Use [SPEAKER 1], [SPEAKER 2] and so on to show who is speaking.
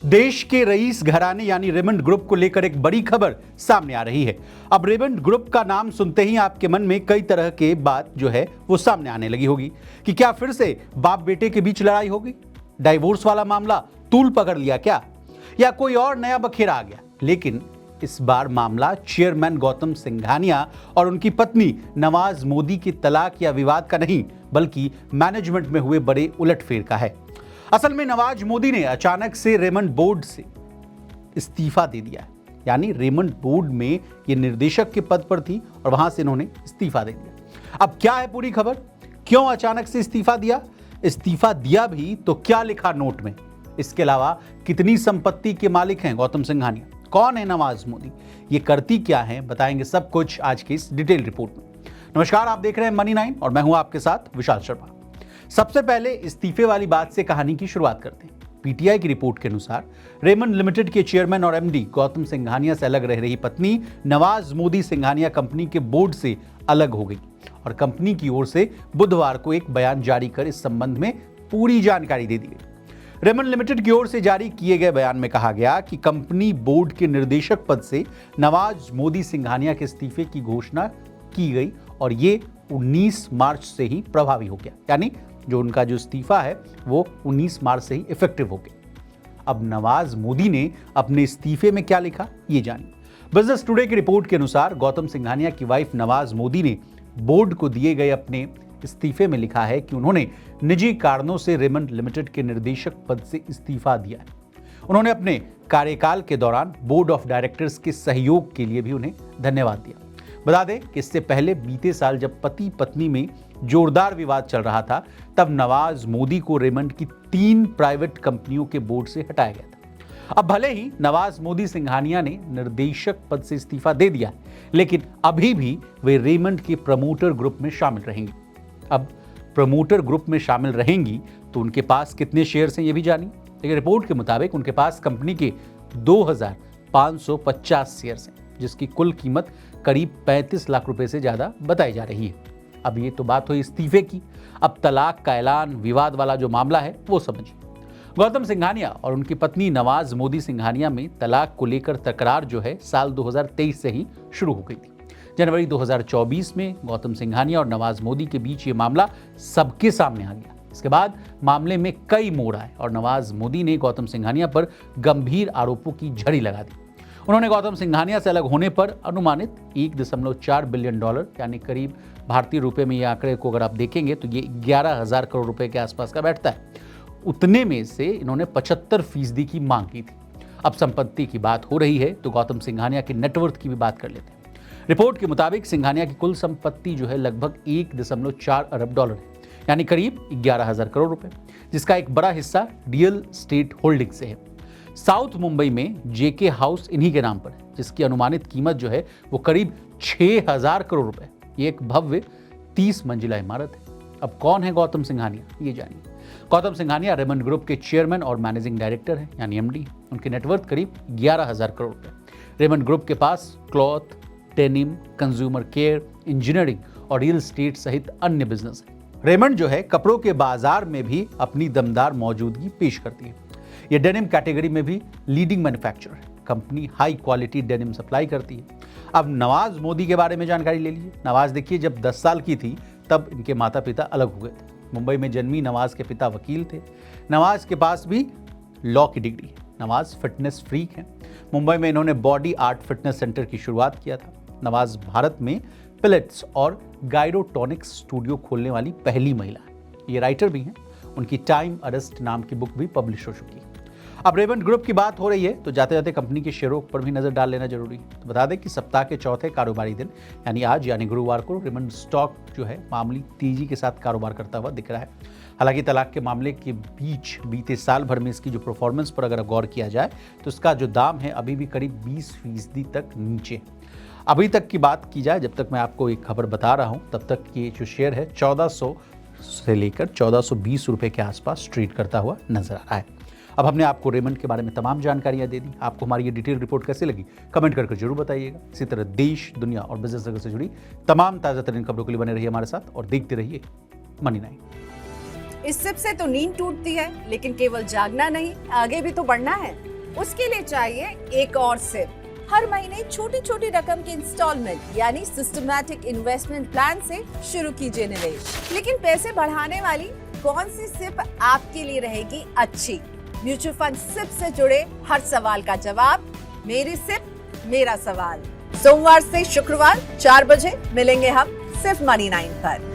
[SPEAKER 1] देश के रईस घराने यानी रेमंड ग्रुप को लेकर एक बड़ी खबर सामने आ रही है। अब रेमंड ग्रुप का नाम सुनते ही आपके मन में कई तरह के बात जो है वो सामने आने लगी होगी कि क्या फिर से बाप बेटे के बीच लड़ाई होगी, डाइवोर्स वाला मामला तूल पकड़ लिया क्या, या कोई और नया बखेरा आ गया। लेकिन इस बार मामला चेयरमैन गौतम सिंघानिया और उनकी पत्नी नवाज मोदी के तलाक या विवाद का नहीं, बल्कि मैनेजमेंट में हुए बड़े उलटफेर का है। असल में नवाज मोदी ने अचानक से रेमंड बोर्ड से इस्तीफा दे दिया है। यानी रेमंड बोर्ड में ये निर्देशक के पद पर थी और वहां से इन्होंने इस्तीफा दे दिया। अब क्या है पूरी खबर, क्यों अचानक से इस्तीफा दिया भी तो क्या लिखा नोट में, इसके अलावा कितनी संपत्ति के मालिक हैं गौतम सिंघानिया, कौन है नवाज मोदी, ये करती क्या है, बताएंगे सब कुछ आज की इस डिटेल रिपोर्ट में। नमस्कार, आप देख रहे हैं मनी 9 और मैं हूं आपके साथ विशाल शर्मा। सबसे पहले इस्तीफे वाली बात से कहानी की शुरुआत करते हैं। पीटीआई की रिपोर्ट के अनुसार रेमंड लिमिटेड के चेयरमैन और एमडी गौतम सिंघानिया से अलग रह रही पत्नी नवाज मोदी सिंघानिया कंपनी के बोर्ड से अलग हो गई और कंपनी की ओर से बुधवार को एक बयान जारी कर इस संबंध में पूरी जानकारी दे दी गई। रेमंड लिमिटेड की ओर से जारी किए गए बयान में कहा गया कि कंपनी बोर्ड के निर्देशक पद से नवाज मोदी सिंघानिया के इस्तीफे की घोषणा की गई और ये 19 मार्च से ही प्रभावी हो गया। यानी जो उनका जो इस्तीफा है वो 19 मार्च से ही इफेक्टिव हो गया। अब नवाज मोदी ने अपने इस्तीफे में क्या लिखा, ये जानिए। बिजनेस टुडे की रिपोर्ट के अनुसार गौतम सिंघानिया की वाइफ नवाज मोदी ने बोर्ड को दिए गए अपने इस्तीफे में लिखा है कि उन्होंने निजी कारणों से रेमंड लिमिटेड के निर्देशक पद से इस्तीफा दिया है। उन्होंने अपने कार्यकाल के दौरान बोर्ड ऑफ डायरेक्टर्स के सहयोग के लिए भी उन्हें धन्यवाद दिया। बता दें कि इससे पहले बीते साल जब पति पत्नी में जोरदार विवाद चल रहा था, तब नवाज मोदी को रेमंड की 3 प्राइवेट कंपनियों के बोर्ड से हटाया गया था। अब भले ही नवाज मोदी सिंघानिया ने निर्देशक पद से इस्तीफा दे दिया, लेकिन अभी भी वे रेमंड के प्रमोटर ग्रुप में शामिल रहेंगी। अब प्रमोटर ग्रुप में शामिल रहेंगी तो उनके पास कितने शेयर्स हैं ये भी जानिए। लेकिन रिपोर्ट के मुताबिक उनके पास कंपनी के 2550 शेयर्स हैं, जिसकी कुल कीमत करीब 35 लाख रुपए से ज्यादा बताई जा रही है। अब ये तो बात हुई इस्तीफे की, अब तलाक का ऐलान, विवाद वाला जो मामला है वो समझिए। गौतम सिंघानिया और उनकी पत्नी नवाज मोदी सिंघानिया में तलाक को लेकर तकरार जो है साल 2023 से ही शुरू हो गई थी। जनवरी 2024 में गौतम सिंघानिया और नवाज मोदी के बीच ये मामला सबके सामने आ गया। इसके बाद मामले में कई मोड़ आए और नवाज मोदी ने गौतम सिंघानिया पर गंभीर आरोपों की झड़ी लगा दी। उन्होंने गौतम सिंघानिया से अलग होने पर अनुमानित $1.4 बिलियन यानी करीब भारतीय रुपए में ये आंकड़े को अगर आप देखेंगे तो ये 11,000 करोड़ रुपए के आसपास का बैठता है। उतने में से इन्होंने 75% की मांग की थी। अब संपत्ति की बात हो रही है तो गौतम सिंघानिया के नेटवर्थ की भी बात कर लेते हैं। रिपोर्ट के मुताबिक सिंघानिया की कुल संपत्ति जो है लगभग $1.4 अरब है, यानी करीब 11,000 करोड़ रुपए, जिसका एक बड़ा हिस्सा रियल स्टेट होल्डिंग से है। साउथ मुंबई में जेके हाउस इन्हीं के नाम पर है, जिसकी अनुमानित कीमत जो है वो करीब 6,000 करोड़ रुपए। ये एक भव्य 30 मंजिला इमारत है। अब कौन है गौतम सिंघानिया, ये जानिए। गौतम सिंघानिया रेमंड ग्रुप के चेयरमैन और मैनेजिंग डायरेक्टर हैं, यानी एमडी। उनके नेटवर्थ करीब 11,000 करोड़ रुपए। रेमंड ग्रुप के पास cloth, denim, consumer care, engineering और रियल स्टेट सहित अन्य बिजनेस है। रेमंड जो है कपड़ों के बाजार में भी अपनी दमदार मौजूदगी पेश करती है। ये डेनिम कैटेगरी में भी लीडिंग मैन्युफैक्चरर है। Company high quality denim supply करती है। अब नवाज मोदी के बारे में जानकारी ले लीजिए। नवाज देखिए, जब 10 साल की थी तब इनके माता पिता अलग हो गए थे। मुंबई में जन्मी नवाज के पिता वकील थे। नवाज के पास भी लॉ की डिग्री है। नवाज फिटनेस फ्रीक हैं। मुंबई में इन्होंने बॉडी आर्ट फिटनेस सेंटर की शुरुआत किया था। नवाज भारत में पिलेट्स और गाइरोटॉनिक्स स्टूडियो खोलने वाली पहली महिला है। ये राइटर भी हैं। उनकी टाइम अरेस्ट नाम की बुक भी पब्लिश हो चुकी है। अब रेमंड ग्रुप की बात हो रही है तो जाते जाते कंपनी के शेयरों पर भी नजर डाल लेना जरूरी है। तो बता दें कि सप्ताह के चौथे कारोबारी दिन यानी आज यानी गुरुवार को रेमंड स्टॉक जो है मामूली तेजी के साथ कारोबार करता हुआ दिख रहा है। हालांकि तलाक के मामले के बीच बीते साल भर में इसकी जो परफॉर्मेंस पर अगर गौर किया जाए तो इसका जो दाम है अभी भी करीब 20% तक नीचे। अभी तक की बात की जाए, जब तक मैं आपको एक खबर बता रहा हूँ तब तक ये जो शेयर है 1400 से लेकर 1420 रुपए के आसपास ट्रेड करता हुआ नजर आ रहा है। अब हमने आपको रेमंड के बारे में तमाम जानकारियां दे दी। आपको हमारी ये डिटेल रिपोर्ट कैसे लगी कमेंट करके जरूर बताइएगा। इसी तरह देश, दुनिया और बिजनेस जगत से जुड़ी तमाम ताजा तरीन खबरों के लिए बने रहिए हमारे साथ और देखते रहिए मनी 9।
[SPEAKER 2] इस सिप से तो नींद टूटती है, लेकिन केवल जागना नहीं, आगे भी तो बढ़ना है। उसके लिए चाहिए एक और सिप। हर महीने छोटी छोटी रकम के इंस्टॉलमेंट यानी सिस्टमैटिक इन्वेस्टमेंट प्लान से शुरू कीजिए निवेश। लेकिन पैसे बढ़ाने वाली कौन सी सिप आपके लिए रहेगी अच्छी? म्यूचुअल फंड सिप से जुड़े हर सवाल का जवाब मेरी सिप मेरा सवाल। सोमवार से शुक्रवार 4 बजे मिलेंगे हम सिर्फ मनी 9 पर।